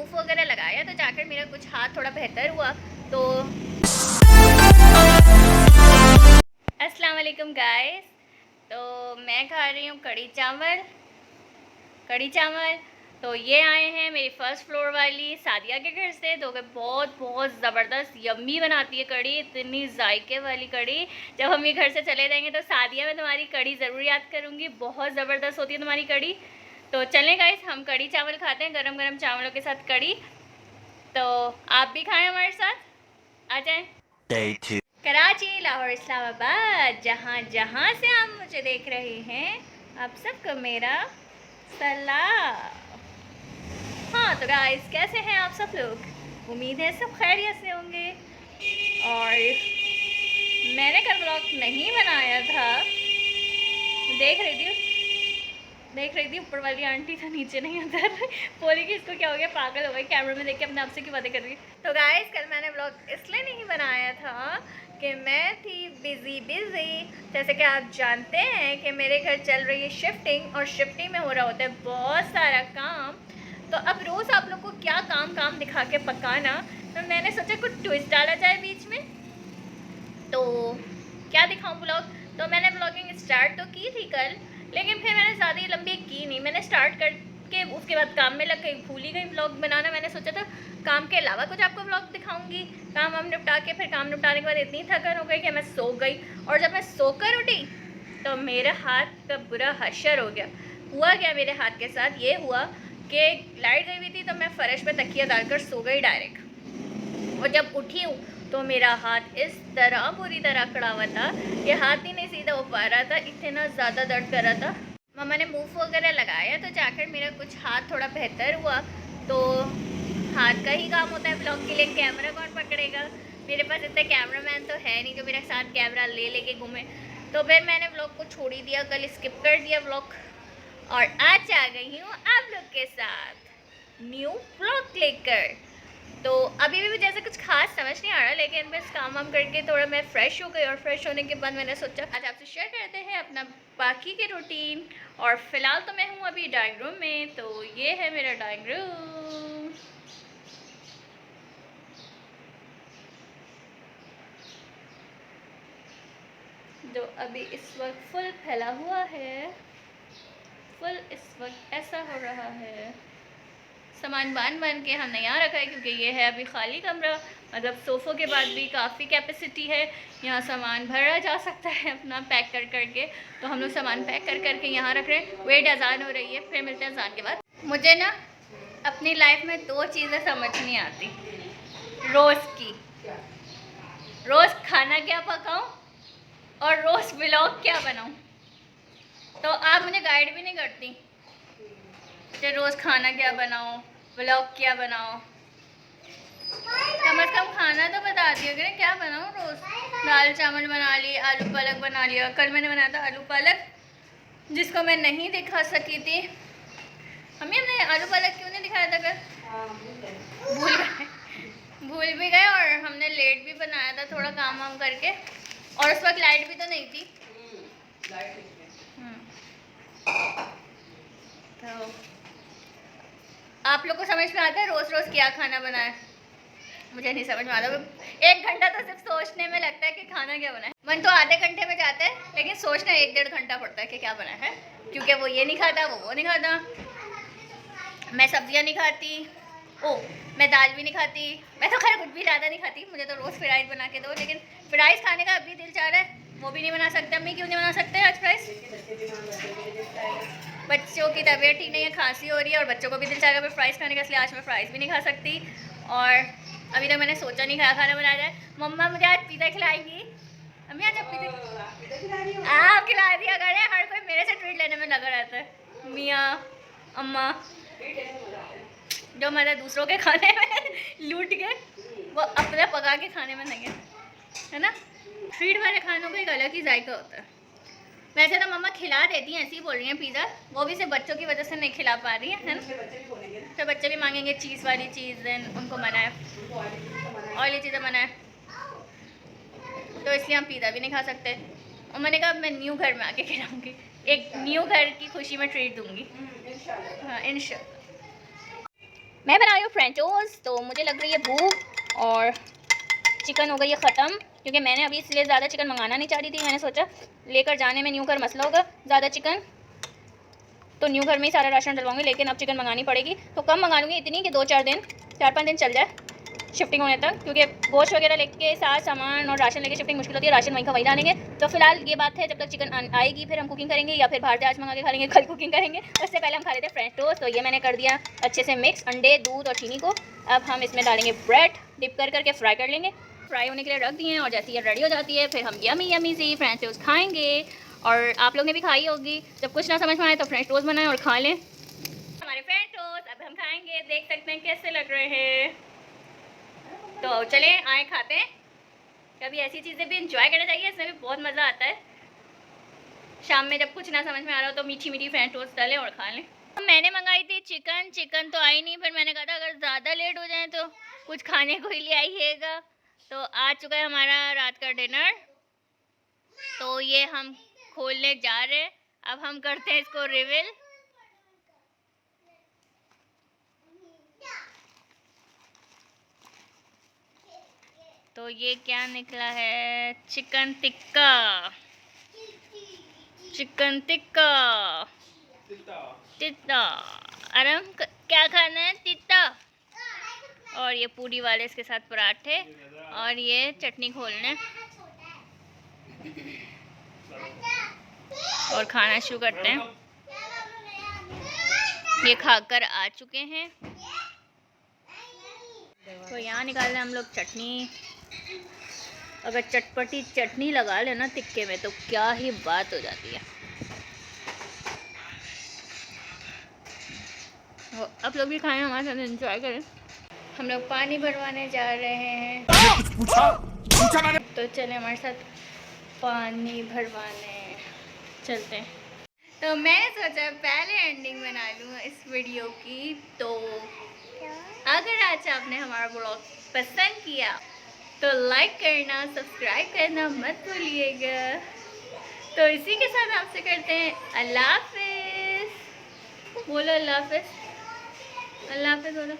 Move वगैरह लगाया तो जाकर मेरा कुछ हाथ थोड़ा बेहतर हुआ। तो अस्सलाम वालेकुम गाइस, तो मैं खा रही हूँ कड़ी चावल। तो ये आए हैं मेरी फर्स्ट फ्लोर वाली सादिया के घर से, तो बहुत बहुत ज़बरदस्त यम्मी बनाती है कड़ी, इतनी जायके वाली कड़ी। जब हम ये घर से चले जाएंगे तो सादिया मैं तुम्हारी कड़ी ज़रूर याद करूँगी, बहुत ज़बरदस्त होती है तुम्हारी कड़ी। तो चलें गाइस, हम कड़ी चावल खाते हैं, गरम गरम चावलों के साथ कड़ी। तो आप भी खाएं हमारे साथ, आ जाएं। कराची, लाहौर, इस्लामाबाद, जहाँ जहाँ से आप मुझे देख रहे हैं, आप सबको मेरा सलाम। हाँ तो गाइस, कैसे हैं आप सब लोग? उम्मीद है सब खैरियत से होंगे। और मैंने कल ब्लॉग नहीं बनाया था, देख रही थी ऊपर वाली आंटी था, नीचे नहीं अंदर। बोली कि इसको क्या हो गया, पागल हो गई, कैमरे में देख के अपने आप से क्यों बातें कर रही है। तो गाइस, कल मैंने ब्लॉग इसलिए नहीं बनाया था कि मैं थी बिज़ी। जैसे कि आप जानते हैं कि मेरे घर चल रही है शिफ्टिंग, और शिफ्टिंग में हो रहा होता है बहुत सारा काम। तो अब रोज़ आप लोग को क्या काम दिखा के पकाना, तो मैंने सोचा कुछ ट्विस्ट डाला जाए बीच में। तो क्या दिखाऊं ब्लॉग? तो मैंने ब्लॉगिंग स्टार्ट तो की थी कल, लेकिन फिर मैंने ज़्यादा लंबी की नहीं। मैंने स्टार्ट करके उसके बाद काम में लग गई, भूल ही गई ब्लॉग बनाना। मैंने सोचा था काम के अलावा कुछ आपको ब्लॉग दिखाऊंगी। काम वाम निपटा के, फिर काम निपटाने के बाद इतनी थकन हो गई कि मैं सो गई, और जब मैं सोकर उठी तो मेरे हाथ का बुरा हशर हो गया। हुआ क्या मेरे हाथ के साथ? ये हुआ कि लाइट गई हुई थी तो मैं फ़र्श पर तकिया डालकर सो गई डायरेक्ट, और जब उठी हूँ तो मेरा हाथ इस तरह बुरी तरह अकड़ा हुआ था कि हाथ ही नहीं सीधा हो पा रहा था, इतना ज़्यादा दर्द कर रहा था। मम्मा ने मूव वगैरह लगाया तो जाकर मेरा कुछ हाथ थोड़ा बेहतर हुआ। तो हाथ का ही काम होता है ब्लॉग के लिए, कैमरा कौन पकड़ेगा? मेरे पास इतने कैमरामैन तो है नहीं जो मेरे साथ कैमरा ले लेके घूमे। तो फिर मैंने ब्लॉग को छोड़ ही दिया, कल स्किप कर दिया ब्लॉग, और आज आ गई हूँ आप लोग के साथ न्यू ब्लॉग लेकर। तो अभी भी जैसे कुछ खास समझ नहीं आ रहा, लेकिन बस काम वाम करके थोड़ा मैं फ़्रेश हो गई, और फ्रेश होने के बाद मैंने सोचा आज आपसे शेयर करते हैं अपना बाकी के रूटीन। और फ़िलहाल तो मैं हूँ अभी ड्राइंग रूम में, तो ये है मेरा ड्राइंग रूम। जो अभी इस वक्त फुल फैला हुआ है, फुल इस वक्त ऐसा हो रहा है। सामान बन के हमने यहाँ रखा है, क्योंकि ये है अभी खाली कमरा, मतलब सोफ़ों के बाद भी काफ़ी कैपेसिटी है, यहाँ सामान भरा जा सकता है अपना पैक कर करके। तो हम लोग सामान पैक कर करके यहाँ रख रहे हैं। वेट अजान हो रही है, फिर मिलते हैं अजान के बाद। मुझे ना अपनी लाइफ में दो चीज़ें समझ नहीं आती रोज़ खाना क्या पकाऊँ और रोज़ व्लॉग क्या बनाऊँ। तो आप मुझे गाइड भी नहीं करती कि रोज़ खाना क्या बनाओ, व्लॉग क्या बनाओ। कम से कम खाना तो बता दिया करें, क्या बनाऊँ रोज़? दाल चावल बना ली, आलू पालक बना लिया। कल मैंने बनाया था आलू पालक, जिसको मैं नहीं दिखा सकी थी। हमने आलू पालक क्यों नहीं दिखाया था कल? भूल भी गए, और हमने लेट भी बनाया था थोड़ा काम वाम करके, और उस वक्त लाइट भी तो नहीं थी। तो आप लोग को समझ में आता है रोज़ रोज़ क्या खाना बनाए? मुझे नहीं समझ में आता। 1 घंटा तो सिर्फ सोचने में लगता है कि खाना क्या बनाए। मन तो आधे घंटे में जाता है, लेकिन सोचना 1-1.5 घंटा पड़ता है कि क्या बनाया है, क्योंकि वो ये नहीं खाता, वो नहीं खाता। मैं सब्जियां नहीं खाती, मैं दाल भी नहीं खाती। मैं तो खैर कुछ भी ज़्यादा नहीं खाती, मुझे तो रोज़ फ्राइज़ बना के दो, लेकिन फ्राइज़ खाने का अभी दिल चाह रहा है, वो भी नहीं बना सकते। अम्मी क्यों नहीं बना सकते आज फ्राइज़? बच्चों की तबीयत ठीक नहीं है, खांसी हो रही है, और बच्चों को भी दिल चाह रहा है फ्राइज़ खाने का, इसलिए आज मैं फ्राइज़ भी नहीं खा सकती। और अभी तक मैंने सोचा नहीं खाना बनाया जाए। मम्मा मुझे आज पिज़्ज़ा खिलाएंगी। अम्मी आज आप पिज़्ज़ा आप खिला दिया करें, हर कोई मेरे से ट्रीट लेने में लगा रहता है। मियाँ अम्मा जो मज़ा दूसरों के खाने में लूट के, वो अपना पका के खाने में नहीं है ना? ट्रीट वाले खानों का एक अलग ही जायका होता है। वैसे तो मम्मा खिला देती हैं, ऐसे ही बोल रही हैं पिज़्ज़ा, वो भी सिर्फ बच्चों की वजह से नहीं खिला पा रही है ना? तो बच्चे भी मांगेंगे चीज़ वाली चीज़, उनको मना है, ऑयली चीज़ें मना है, तो इसलिए हम पिज़्ज़ा भी नहीं खा सकते। और मैंने कहा मैं न्यू घर में आके खिलाऊँगी, एक न्यू घर की खुशी में ट्रीट दूँगी। हाँ इंशाल्लाह। मैं बना रही हूँ फ्रेंच टोस्ट, तो मुझे लग रही है भूख और चिकन हो गई है ख़त्म, क्योंकि मैंने अभी इसलिए ज़्यादा चिकन मंगाना नहीं चाह रही थी। मैंने सोचा लेकर जाने में न्यू घर मसला होगा ज़्यादा चिकन, तो न्यू घर में ही सारा राशन डलवाऊंगी, लेकिन अब चिकन मंगानी पड़ेगी तो कम मंगा लूँगी, इतनी कि 2-4 दिन 4-5 दिन चल जाए शिफ्टिंग होने तक, क्योंकि गोश्त वगैरह लेके साथ सामान और राशन लेके शिफ्टिंग मुश्किल होती है। राशन वहीं का वहीं डालेंगे। तो फिलहाल ये बात है, जब तक चिकन आएगी फिर हम कुकिंग करेंगे, या फिर बाहर से आज मंगा के खा लेंगे, कल कुकिंग करेंगे। उससे पहले हम खा लेते हैं फ्रेंच टोस्ट। तो ये मैंने कर दिया अच्छे से मिक्स अंडे, दूध और चीनी को। अब हम इसमें डालेंगे ब्रेड, डिप कर करके फ्राई कर लेंगे। फ्राई होने के लिए रख दिए हैं, और जैसे ये रेडी हो जाती है फिर हम यमी यमी सी फ्रेंच टोस्ट खाएंगे। और आप लोग ने भी खाई होगी, जब कुछ ना समझ में आए तो फ्रेंच टोस्ट बनाएं और खा लें हमारे फ्रेंच टोस्ट। अब हम खाएंगे, देख सकते हैं कैसे लग रहे हैं। तो चले आए खाते हैं। कभी ऐसी चीज़ें भी इंजॉय करना चाहिए, इसमें भी बहुत मज़ा आता है। शाम में जब कुछ ना समझ में आ रहा हो तो मीठी मीठी फ्रेंच टोस्ट डालें और खा लें। मैंने मंगाई थी चिकन, चिकन तो आई नहीं, फिर मैंने कहा था अगर ज़्यादा लेट हो जाए तो कुछ खाने को ही ले आइएगा। तो आ चुका है हमारा रात का डिनर, तो ये हम खोलने जा रहे हैं। अब हम करते हैं इसको रिवील। तो ये क्या निकला है, चिकन टिक्का, चिकन टिक्का टिक्का। आराम क्या खाना है, टिक्का। और ये पूरी वाले इसके साथ पराठे, और ये चटनी खोलने और खाना शुरू करते हैं। ये खाकर आ चुके हैं, तो यहाँ निकाल रहे हम लोग चटनी। अगर चटपटी चटनी लगा लेना टिक्के में तो क्या ही बात हो जाती है। आप लोग भी खाएं, हमारे साथ एंजॉय करें। हम लोग पानी भरवाने जा रहे हैं। कुछ पूछा मैंने। तो चले हमारे साथ पानी भरवाने चलते हैं। तो मैंने सोचा पहले एंडिंग बना लूँ इस वीडियो की। तो अगर आज आपने हमारा ब्लॉग पसंद किया तो लाइक करना, सब्सक्राइब करना मत भूलिएगा। तो इसी के साथ आपसे करते हैं अल्लाह हाफिज़। बोलो अल्लाह हाफिज़, अल्लाह हाफिज़ बोलो।